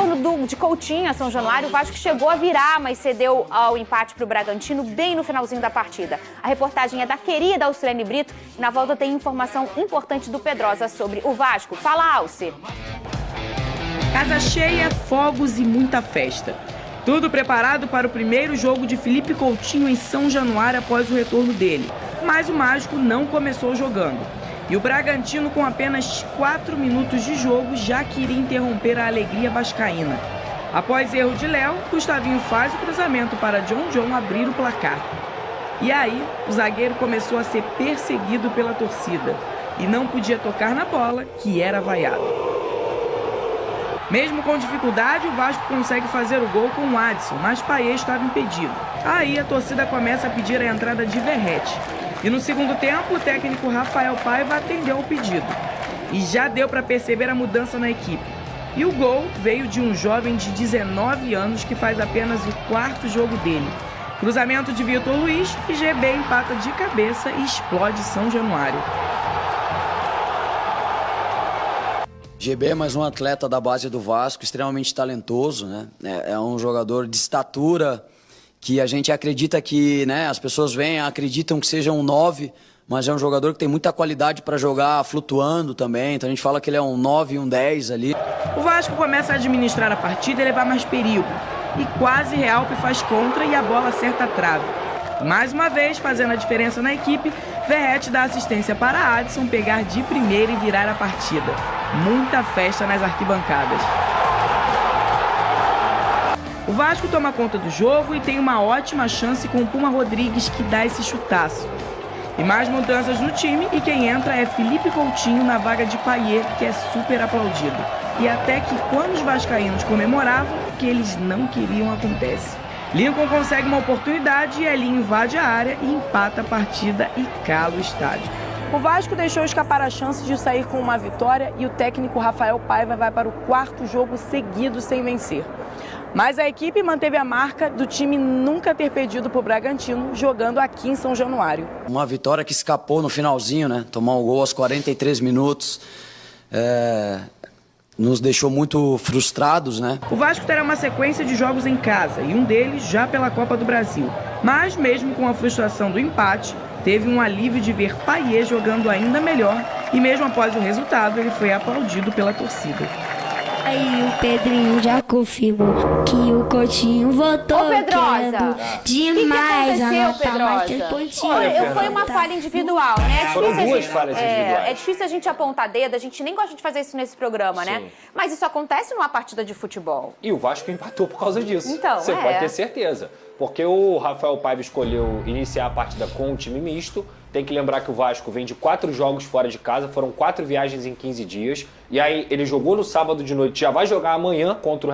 retorno de Coutinho a São Januário, o Vasco chegou a virar, mas cedeu ao empate para o Bragantino bem no finalzinho da partida. A reportagem é da querida Alcilene Brito e na volta tem informação importante do Pedrosa sobre o Vasco. Fala, Alce! Casa cheia, fogos e muita festa. Tudo preparado para o primeiro jogo de Felipe Coutinho em São Januário após o retorno dele. Mas o Mágico não começou jogando. E o Bragantino, com apenas 4 minutos de jogo, já queria interromper a alegria vascaína. Após erro de Léo, Gustavinho faz o cruzamento para John abrir o placar. E aí, o zagueiro começou a ser perseguido pela torcida. E não podia tocar na bola, que era vaiado. Mesmo com dificuldade, o Vasco consegue fazer o gol com o Adson, mas Payet estava impedido. Aí a torcida começa a pedir a entrada de Verratti. E no segundo tempo, o técnico Rafael Paiva atendeu ao pedido. E já deu para perceber a mudança na equipe. E o gol veio de um jovem de 19 anos que faz apenas o 4º jogo dele. Cruzamento de Vitor Luiz e GB empata de cabeça e explode São Januário. GB é mais um atleta da base do Vasco, extremamente talentoso, né? É um jogador de estatura que a gente acredita que, né, as pessoas acreditam que seja um 9, mas é um jogador que tem muita qualidade para jogar flutuando também, então a gente fala que ele é um 9 e um 10 ali. O Vasco começa a administrar a partida e levar mais perigo. E quase Realpe faz contra e a bola acerta a trave. Mais uma vez, fazendo a diferença na equipe, Verratti dá assistência para Adson pegar de primeira e virar a partida. Muita festa nas arquibancadas. O Vasco toma conta do jogo e tem uma ótima chance com o Puma Rodrigues, que dá esse chutaço. E mais mudanças no time e quem entra é Felipe Coutinho na vaga de Payet, que é super aplaudido. E até que quando os vascaínos comemoravam, o que eles não queriam acontece. Lincoln consegue uma oportunidade e Elinho invade a área e empata a partida e cala o estádio. O Vasco deixou escapar a chance de sair com uma vitória e o técnico Rafael Paiva vai para o 4º jogo seguido sem vencer. Mas a equipe manteve a marca do time nunca ter perdido para o Bragantino, jogando aqui em São Januário. Uma vitória que escapou no finalzinho, né? Tomar um gol aos 43 minutos. Nos deixou muito frustrados, né? O Vasco terá uma sequência de jogos em casa e um deles já pela Copa do Brasil. Mas mesmo com a frustração do empate, teve um alívio de ver Payet jogando ainda melhor e mesmo após o resultado ele foi aplaudido pela torcida. Aí o Pedrinho já confirmou que o Coutinho votou. Ô, Pedrosa, demais. O que aconteceu, Pedrosa? Foi uma falha individual, né? Foram duas falhas individuais. É difícil a gente apontar dedo, a gente nem gosta de fazer isso nesse programa, né? Mas isso acontece numa partida de futebol. E o Vasco empatou por causa disso. Então, Você pode ter certeza. Porque o Rafael Paiva escolheu iniciar a partida com um time misto. Tem que lembrar que o Vasco vem de 4 jogos fora de casa, foram 4 viagens em 15 dias. E aí ele jogou no sábado de noite, já vai jogar amanhã contra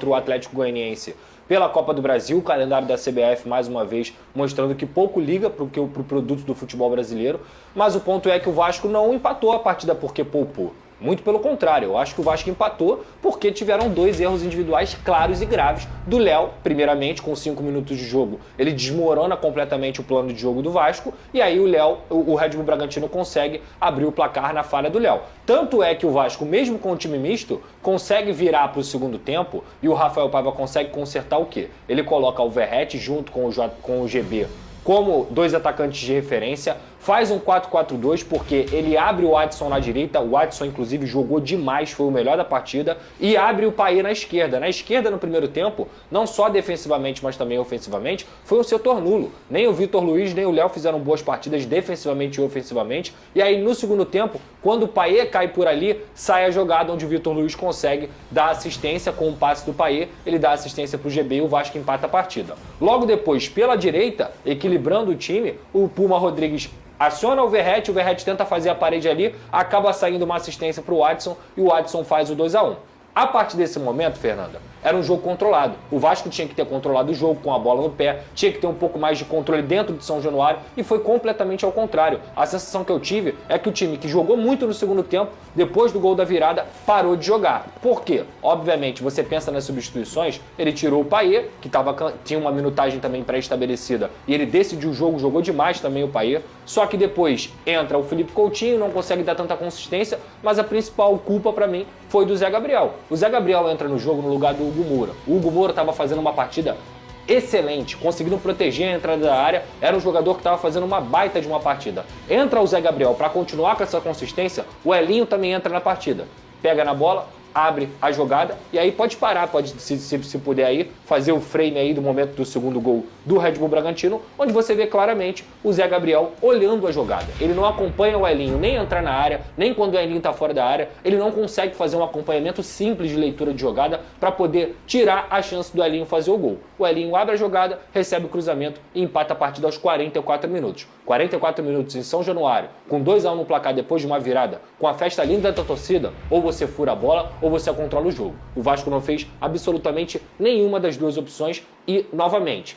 o Atlético Goianiense pela Copa do Brasil. O calendário da CBF, mais uma vez, mostrando que pouco liga para o produto do futebol brasileiro. Mas o ponto é que o Vasco não empatou a partida porque poupou. Muito pelo contrário, eu acho que o Vasco empatou porque tiveram 2 erros individuais claros e graves do Léo, primeiramente, com 5 minutos de jogo. Ele desmorona completamente o plano de jogo do Vasco e aí o Red Bull Bragantino consegue abrir o placar na falha do Léo. Tanto é que o Vasco, mesmo com o time misto, consegue virar para o segundo tempo e o Rafael Paiva consegue consertar o quê? Ele coloca o Verratti junto com o GB como 2 atacantes de referência, faz um 4-4-2 porque ele abre o Adson na direita, o Adson inclusive jogou demais, foi o melhor da partida, e abre o Payet na esquerda. Na esquerda no primeiro tempo, não só defensivamente, mas também ofensivamente, foi um setor nulo. Nem o Vitor Luiz, nem o Léo fizeram boas partidas defensivamente e ofensivamente, e aí no segundo tempo, quando o Payet cai por ali, sai a jogada onde o Vitor Luiz consegue dar assistência com o passe do Payet, ele dá assistência para o GB e o Vasco empata a partida. Logo depois, pela direita, equilibrando o time, o Puma Rodrigues aciona o Verratti tenta fazer a parede ali, acaba saindo uma assistência para o Adson e o Adson faz o 2-1. A partir desse momento, Fernanda, era um jogo controlado. O Vasco tinha que ter controlado o jogo com a bola no pé, tinha que ter um pouco mais de controle dentro de São Januário e foi completamente ao contrário. A sensação que eu tive é que o time que jogou muito no segundo tempo, depois do gol da virada, parou de jogar. Por quê? Obviamente, você pensa nas substituições, ele tirou o Payet, que tinha uma minutagem também pré-estabelecida, e ele decidiu o jogo, jogou demais também o Payet, só que depois entra o Felipe Coutinho, não consegue dar tanta consistência, mas a principal culpa para mim foi do Zé Gabriel. O Zé Gabriel entra no jogo no lugar do Hugo Moura. O Hugo Moura estava fazendo uma partida excelente, conseguindo proteger a entrada da área, era um jogador que estava fazendo uma baita de uma partida. Entra o Zé Gabriel para continuar com essa consistência, o Elinho também entra na partida. Pega na bola, abre a jogada e aí pode parar, pode, se puder aí, fazer o frame aí do momento do segundo gol do Red Bull Bragantino, onde você vê claramente o Zé Gabriel olhando a jogada. Ele não acompanha o Elinho nem entrar na área, nem quando o Elinho está fora da área, ele não consegue fazer um acompanhamento simples de leitura de jogada para poder tirar a chance do Elinho fazer o gol. O Elinho abre a jogada, recebe o cruzamento e empata a partida aos 44 minutos. 44 minutos em São Januário, com 2-1 no placar depois de uma virada, com a festa linda da torcida, ou você fura a bola ou você controla o jogo. O Vasco não fez absolutamente nenhuma das duas opções e, novamente,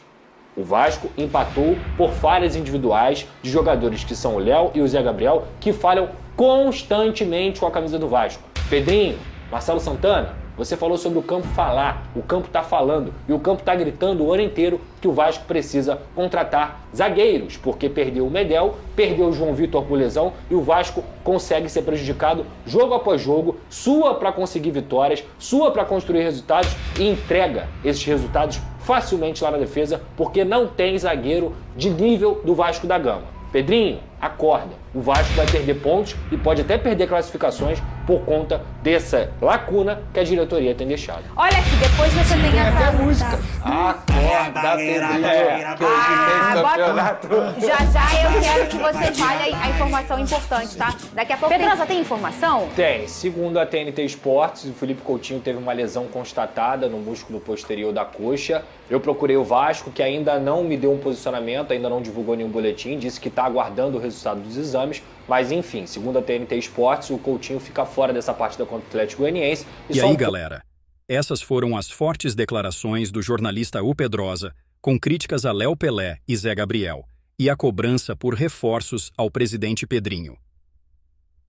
o Vasco empatou por falhas individuais de jogadores que são o Léo e o Zé Gabriel, que falham constantemente com a camisa do Vasco. Pedrinho, Marcelo Santana, você falou sobre o campo falar, o campo está falando e o campo está gritando o ano inteiro que o Vasco precisa contratar zagueiros, porque perdeu o Medel, perdeu o João Vitor por lesão e o Vasco consegue ser prejudicado jogo após jogo, sua para conseguir vitórias, sua para construir resultados e entrega esses resultados facilmente lá na defesa, porque não tem zagueiro de nível do Vasco da Gama. Pedrinho, acorda. O Vasco vai perder pontos e pode até perder classificações por conta dessa lacuna que a diretoria tem deixado. Olha aqui, depois você tem essa música. Acorda, Pedrinho, que hoje tem campeonato. Já eu quero que você fale a informação importante, tá? Daqui a pouco. Pedrosa, tem informação? Tem. Segundo a TNT Esportes, o Felipe Coutinho teve uma lesão constatada no músculo posterior da coxa. Eu procurei o Vasco, que ainda não me deu um posicionamento, ainda não divulgou nenhum boletim, disse que está aguardando o resultado dos exames, mas enfim, segundo a TNT Esportes, o Coutinho fica fora dessa partida contra o Atlético Goianiense. E aí, galera? Essas foram as fortes declarações do jornalista U Pedrosa, com críticas a Léo Pelé e Zé Gabriel, e a cobrança por reforços ao presidente Pedrinho.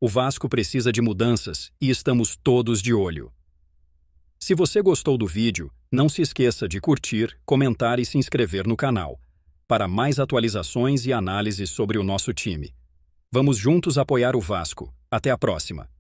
O Vasco precisa de mudanças e estamos todos de olho. Se você gostou do vídeo, não se esqueça de curtir, comentar e se inscrever no canal, para mais atualizações e análises sobre o nosso time. Vamos juntos apoiar o Vasco. Até a próxima!